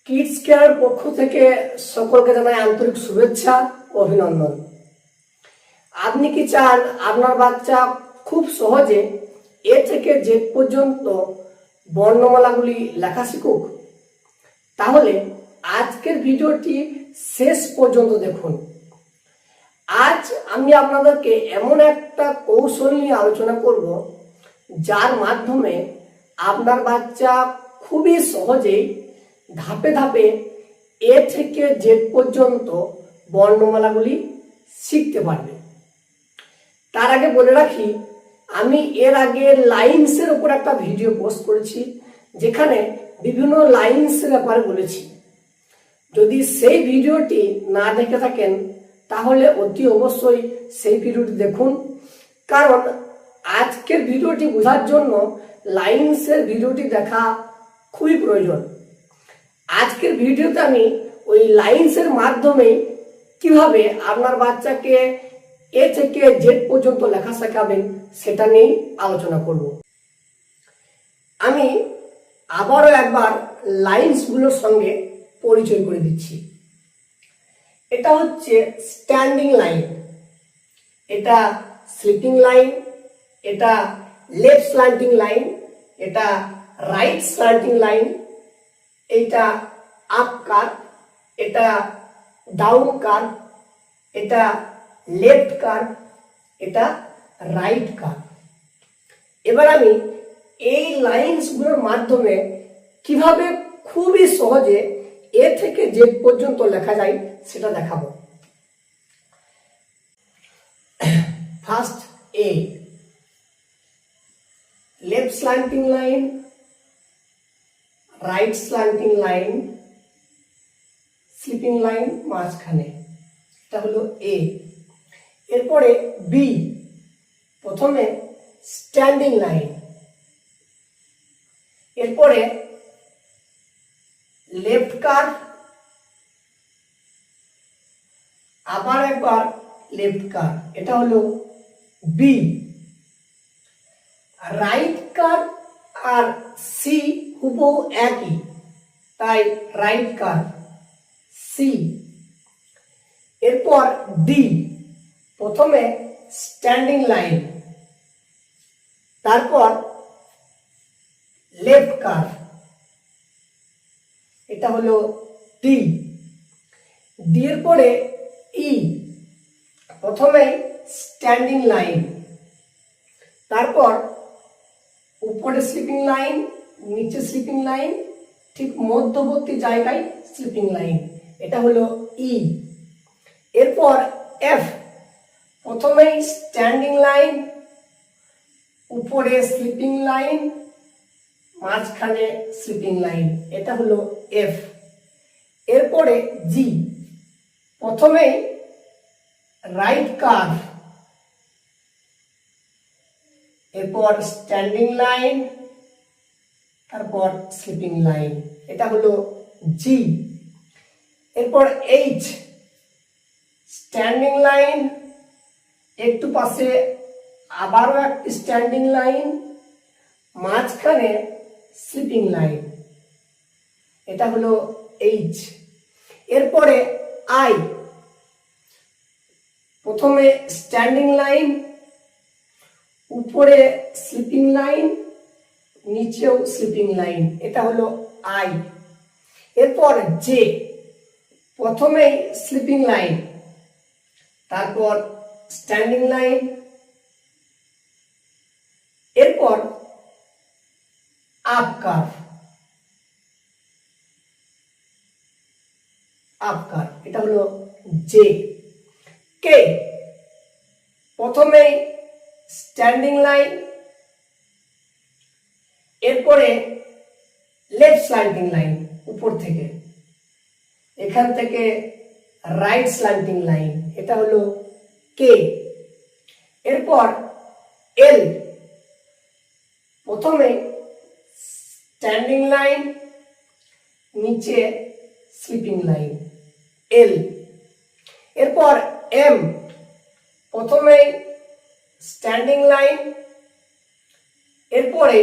Kids care পক্ষ থেকে সকলকে জানাই আন্তরিক শুভেচ্ছা ও অভিনন্দন। আপনি কি চান আপনার বাচ্চা খুব সহজে এ থেকে জেড পর্যন্ত বর্ণমালাগুলি লেখা শিখুক? তাহলে আজকের ভিডিওটি শেষ পর্যন্ত দেখুন। আজ আমি আপনাদেরকে এমন একটা কৌশল নিয়ে আলোচনা করব যার মাধ্যমে আপনার বাচ্চা খুবই সহজেই ধাপে ধাপে এ থেকে জেড পর্যন্ত বর্ণমালাগুলি শিখতে পারবে। তার আগে বলে রাখি, আমি এর আগে লাইনসের উপর একটা ভিডিও পোস্ট করেছি যেখানে বিভিন্ন লাইনসের ব্যাপারে বলেছি। যদি সেই ভিডিওটি না দেখে থাকেন তাহলে অতি অবশ্যই সেই ভিডিওটি দেখুন, কারণ আজকের ভিডিওটি বোঝার জন্য লাইনসের ভিডিওটি দেখা খুবই প্রয়োজন। আজকের ভিডিওতে আমি ওই লাইনসের মাধ্যমে কিভাবে আপনার বাচ্চাকে এ থেকে জেড পর্যন্ত লেখা শেখাবেন সেটা নিয়েই আলোচনা করব। আমি আবারও একবার লাইনসগুলোর সঙ্গে পরিচয় করে দিচ্ছি। এটা হচ্ছে স্ট্যান্ডিং লাইন, এটা স্লিপিং লাইন, এটা লেফট স্ল্যান্টিং লাইন, এটা রাইট স্ল্যান্টিং লাইন, এটা আপ কার্ভ, এটা ডাউন কার্ভ, এটা লেফট কার্ভ, এটা রাইট কার্ভ। এবার আমি এই লাইনসগুলোর মাধ্যমে কিভাবে খুবই সহজে এ থেকে জেড পর্যন্ত লেখা যায় সেটা দেখাবো। First A, left slanting line, right slanting line, sleeping line মাঝখানে, এটা হলো এ। এরপরে বি, প্রথমে স্ট্যান্ডিং লাইন, এরপরে লেফট কার্ভ, আবার একবার লেফট কার্ভ, এটা হলো বি। রাইট কার্ভ আর সি হুবহু একই, তাই রাইট কার্ভ সি। এরপর ডি, প্রথমে স্ট্যান্ডিং লাইন, তারপর লেফট কার্ভ, এটা হলো ডি। ডি এর পরে ই, প্রথমে স্ট্যান্ডিং লাইন, তারপর উপরে স্লিপিং লাইন, নিচে স্লিপিং লাইন, ঠিক মধ্যবর্তী জায়গায় স্লিপিং লাইন, এটা হলো ই। এরপর এফ, প্রথমে স্ট্যান্ডিং লাইন, উপরে স্লিপিং লাইন, মাঝখানে স্লিপিং লাইন, এটা হলো এফ। এরপরে জি, প্রথমে রাইট কার্ভ, এরপর স্ট্যান্ডিং লাইন, তারপর স্লিপিং লাইন, এটা হলো জি। এরপর এইচ, স্ট্যান্ডিং লাইন, একটু পাশে আবারও একটি স্ট্যান্ডিং লাইন, মাঝখানে স্লিপিং লাইন, এটা হলো এইচ। এরপরে আই, প্রথমে স্ট্যান্ডিং লাইন, উপরে স্লিপিং লাইন, নিচেও স্লিপিং লাইন, এটা হলো আই। এরপর জে, প্রথমে স্লিপিং লাইন, তারপর স্ট্যান্ডিং লাইন, এরপর আপ কার্ভ, আপ কার্ভ, এটা হলো জে। কে, প্রথমে স্ট্যান্ডিং লাইন, এরপরে লেফট স্ল্যান্টিং লাইন, উপর থেকে, এখান থেকে রাইট স্ল্যান্টিং লাইন, এটা হলো কে। এরপর এল, প্রথমে স্ট্যান্ডিং লাইন, নিচে স্লিপিং লাইন, এল। এরপর এম, প্রথমে স্ট্যান্ডিং লাইন, এরপরে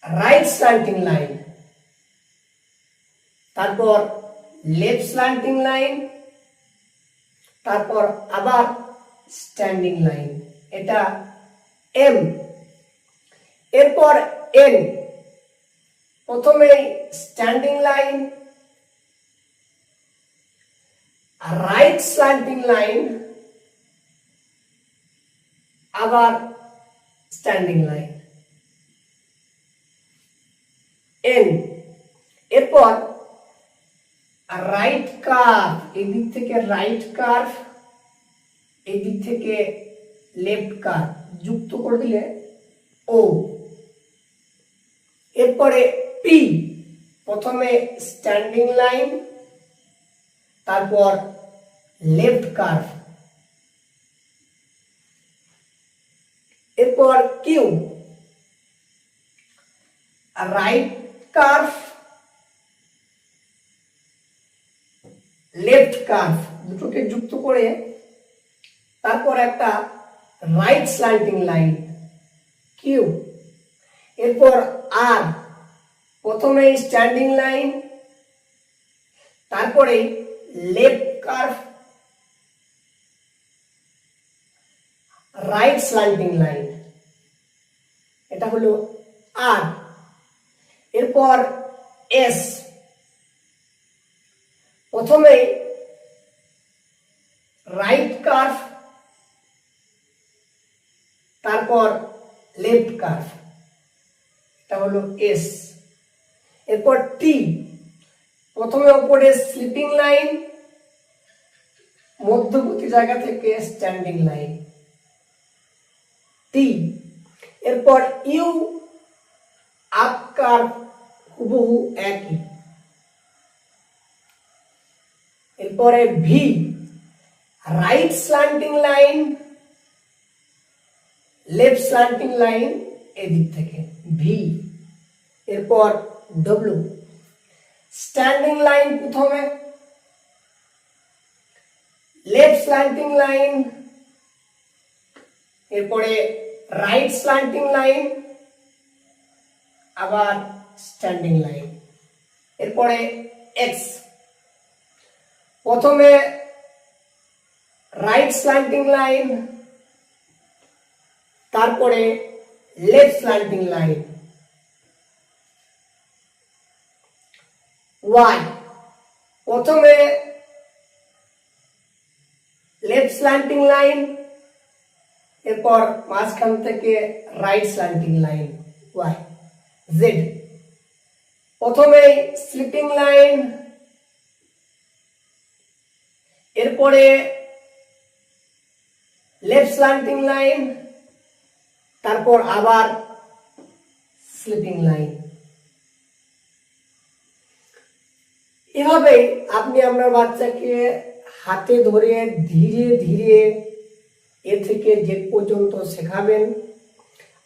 রাইট স্ল্যান্টিং লাইন, তারপর লেফট স্ল্যান্টিং লাইন, তারপর আবার স্ট্যান্ডিং লাইন, এটা এম। এরপর এন, প্রথমে standing line, right slanting line, আবার স্ট্যান্ডিং লাইন, এন। এরপর রাইট কার্ভ, এই দিক থেকে রাইট কার্ভ, এই দিক থেকে লেফট কার্ভ যুক্ত করে দিলে ও। এরপরে পি, প্রথমে স্ট্যান্ডিং লাইন, তারপর লেফট কার্ভ। এরপর Q, right curve, left curve দুটোকে যুক্ত করে তারপর একটা রাইট স্ল্যান্টিং লাইন কিউ। এরপর আর, প্রথমে স্ট্যান্ডিং লাইন, তারপরে left curve, right slanting line, এটা হলো আর। এরপর এস, প্রথমে রাইট কার্ভ, তারপর লেফট কার্ভ, এটা হলো এস। এরপর টি, প্রথমে উপরে স্লিপিং লাইন, মধ্যবর্তী জায়গা থেকে স্ট্যান্ডিং লাইন, টি। এরপর ইউ, আপ কার্ভ হুবহু একই। এরপরে V, right slanting line, left slanting line এদিক থেকে ভি। এরপর ডব্লিউ, স্ট্যান্ডিং লাইন প্রথমে, লেফট স্ল্যান্টিং লাইন, এরপরে রাইট স্ল্যান্টিং লাইন, আবার স্ট্যান্ডিং লাইন। এরপরে এক্স, প্রথমে রাইট স্ল্যান্টিং লাইন, তারপরে লেফট স্ল্যান্টিং লাইন। ওয়াই, প্রথমে লেফট স্ল্যান্টিং লাইন, এরপর মাঝখান থেকে right slanting line Y. Z, প্রথমে স্লিপিং লাইন, এরপরে লেফট স্ল্যান্টিং লাইন, তারপর আবার স্লিপিং লাইন। এভাবে আপনি আপনার বাচ্চাকে হাতে ধরে ধীরে ধীরে এ থেকে জেড পর্যন্ত শেখাবেন।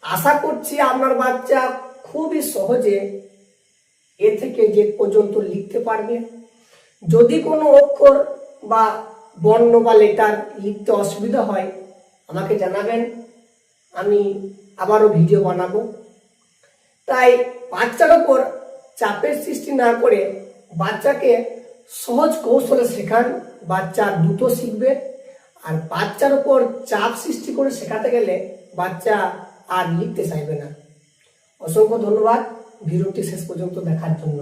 আশা করছি আপনার বাচ্চা খুবই সহজে এ থেকে জেড পর্যন্ত লিখতে পারবে। যদি কোনো অক্ষর বা বর্ণ বা লেটার লিখতে অসুবিধা হয় আমাকে জানাবেন, আমি আবারও ভিডিও বানাবো। তাই বাচ্চার ওপর চাপের সৃষ্টি না করে বাচ্চাকে সহজ কৌশলে শেখান, বাচ্চা দ্রুত শিখবে। আর বাচ্চার উপর চাপ সৃষ্টি করে শেখাতে গেলে বাচ্চা আর লিখতে চাইবে না। অসংখ্য ধন্যবাদ ভিডিওটি শেষ পর্যন্ত দেখার জন্য।